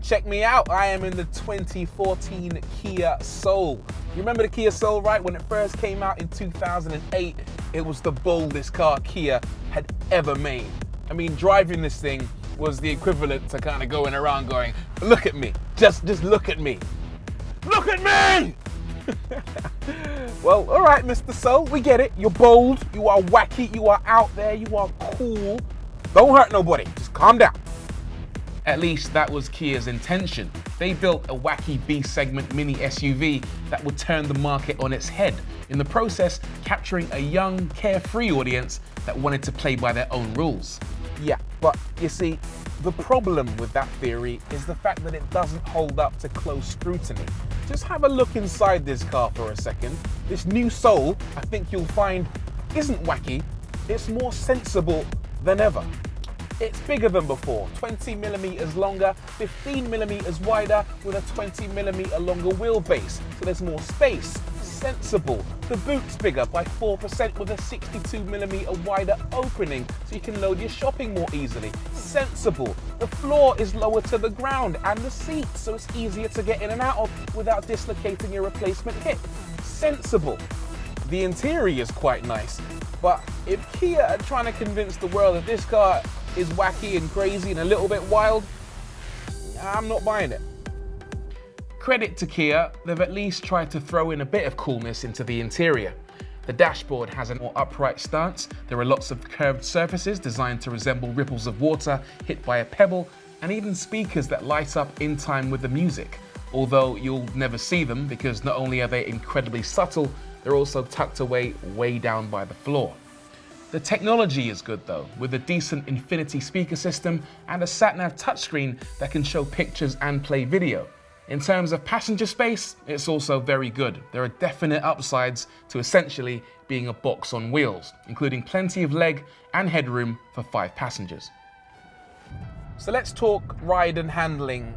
Check me out, I am in the 2014 Kia Soul. You remember the Kia Soul, right? When it first came out in 2008, it was the boldest car Kia had ever made. I mean, driving this thing was the equivalent to kind of going around going, look at me, just look at me. Look at me! Well, all right, Mr. Soul, we get it. You're bold, you are wacky, you are out there, you are cool. Don't hurt nobody, just calm down. At least that was Kia's intention. They built a wacky B-segment mini SUV that would turn the market on its head, in the process capturing a young, carefree audience that wanted to play by their own rules. Yeah, but you see, the problem with that theory is the fact that it doesn't hold up to close scrutiny. Just have a look inside this car for a second. This new Soul, I think you'll find, isn't wacky, it's more sensible than ever. It's bigger than before, 20 millimeters longer, 15 millimeters wider with a 20 millimeter longer wheelbase. So there's more space, sensible. The boot's bigger by 4% with a 62 millimeter wider opening so you can load your shopping more easily. Sensible. The floor is lower to the ground and the seats so it's easier to get in and out of without dislocating your replacement hip. Sensible. The interior is quite nice, but if Kia are trying to convince the world that this car is wacky and crazy and a little bit wild, I'm not buying it. Credit to Kia, they've at least tried to throw in a bit of coolness into the interior. The dashboard has a more upright stance, there are lots of curved surfaces designed to resemble ripples of water hit by a pebble, and even speakers that light up in time with the music. Although you'll never see them because not only are they incredibly subtle, they're also tucked away way down by the floor. The technology is good though, with a decent Infinity speaker system and a sat-nav touchscreen that can show pictures and play video. In terms of passenger space, it's also very good. There are definite upsides to essentially being a box on wheels, including plenty of leg and headroom for 5 passengers. So let's talk ride and handling.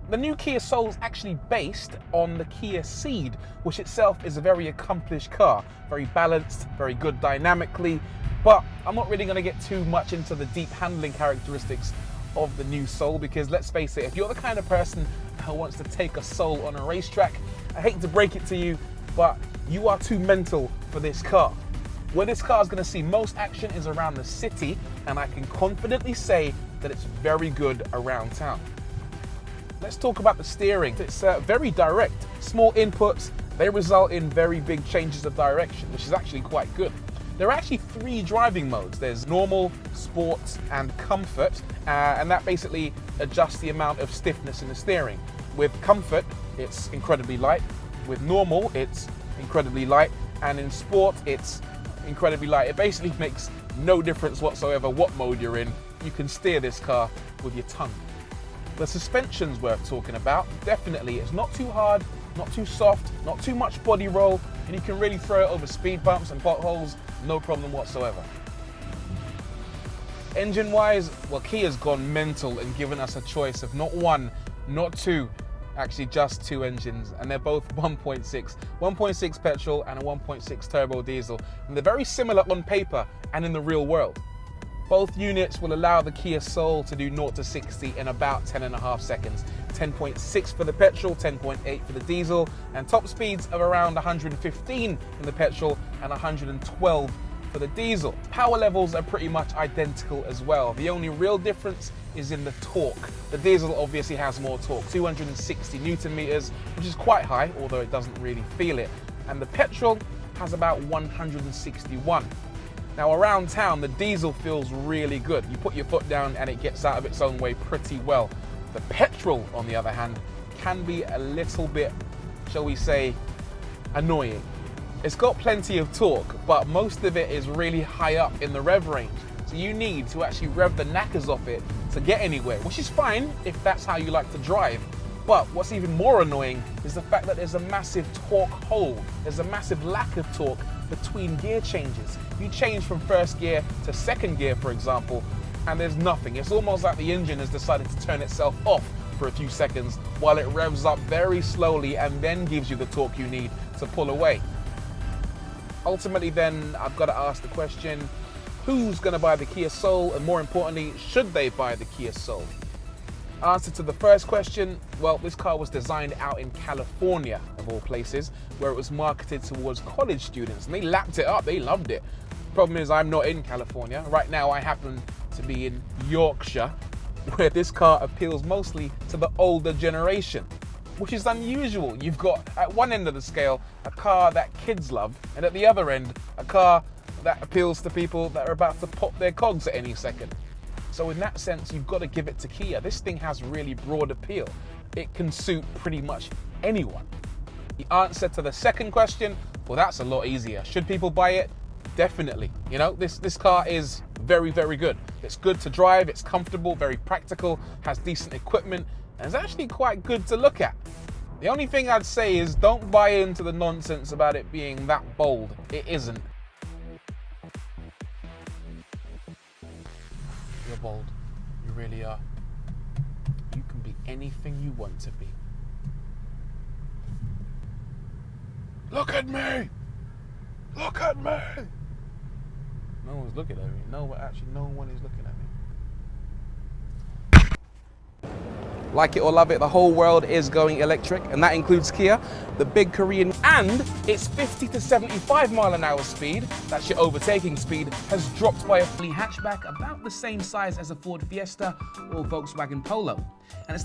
The new Kia Soul is actually based on the Kia Ceed, which itself is a very accomplished car, very balanced, very good dynamically, but I'm not really going to get too much into the deep handling characteristics of the new Soul because let's face it, if you're the kind of person who wants to take a Soul on a racetrack, I hate to break it to you, but you are too mental for this car. Where this car is going to see most action is around the city, and I can confidently say that it's very good around town. Let's talk about the steering. It's very direct. Small inputs, they result in very big changes of direction, which is actually quite good. There are actually 3 driving modes. There's normal, sport, and comfort, and that basically adjusts the amount of stiffness in the steering. With comfort, it's incredibly light. With normal, it's incredibly light, and in sport, it's incredibly light. It basically makes no difference whatsoever what mode you're in. You can steer this car with your tongue. The suspension's worth talking about. Definitely, it's not too hard, not too soft, not too much body roll, and you can really throw it over speed bumps and potholes, no problem whatsoever. Engine-wise, well, Kia's gone mental and given us a choice of not 1, not 2, actually just 2 engines, and they're both 1.6 petrol and a 1.6 turbo diesel, and they're very similar on paper and in the real world. Both units will allow the Kia Soul to do 0 to 60 in about 10.5 seconds. 10.6 for the petrol, 10.8 for the diesel, and top speeds of around 115 in the petrol and 112 for the diesel. Power levels are pretty much identical as well. The only real difference is in the torque. The diesel obviously has more torque, 260 Newton meters, which is quite high, although it doesn't really feel it. And the petrol has about 161. Now around town, the diesel feels really good. You put your foot down and it gets out of its own way pretty well. The petrol, on the other hand, can be a little bit, shall we say, annoying. It's got plenty of torque, but most of it is really high up in the rev range. So you need to actually rev the knackers off it to get anywhere, which is fine if that's how you like to drive. But what's even more annoying is the fact that there's a massive torque hole. There's a massive lack of torque between gear changes. You change from first gear to second gear, for example, and there's nothing. It's almost like the engine has decided to turn itself off for a few seconds while it revs up very slowly and then gives you the torque you need to pull away. Ultimately then, I've got to ask the question, who's going to buy the Kia Soul, and more importantly, should they buy the Kia Soul? Answer to the first question, well, this car was designed out in California, of all places, where it was marketed towards college students, and they lapped it up, they loved it. Problem is, I'm not in California. Right now, I happen to be in Yorkshire, where this car appeals mostly to the older generation, which is unusual. You've got, at one end of the scale, a car that kids love, and at the other end, a car that appeals to people that are about to pop their cogs at any second. So in that sense, you've got to give it to Kia. This thing has really broad appeal. It can suit pretty much anyone. The answer to the second question, well, that's a lot easier. Should people buy it? Definitely. You know, this car is very, very good. It's good to drive, it's comfortable, very practical, has decent equipment, and it's actually quite good to look at. The only thing I'd say is don't buy into the nonsense about it being that bold. It isn't. You're bold. You really are. You can be anything you want to be. Look at me! Look at me! No one's looking at me. No, actually, no one is looking at me. Like it or love it, the whole world is going electric, and that includes Kia, the big Korean, and its 50 to 75 mile an hour speed, that's your overtaking speed, has dropped by a hatchback about the same size as a Ford Fiesta or Volkswagen Polo. And it's the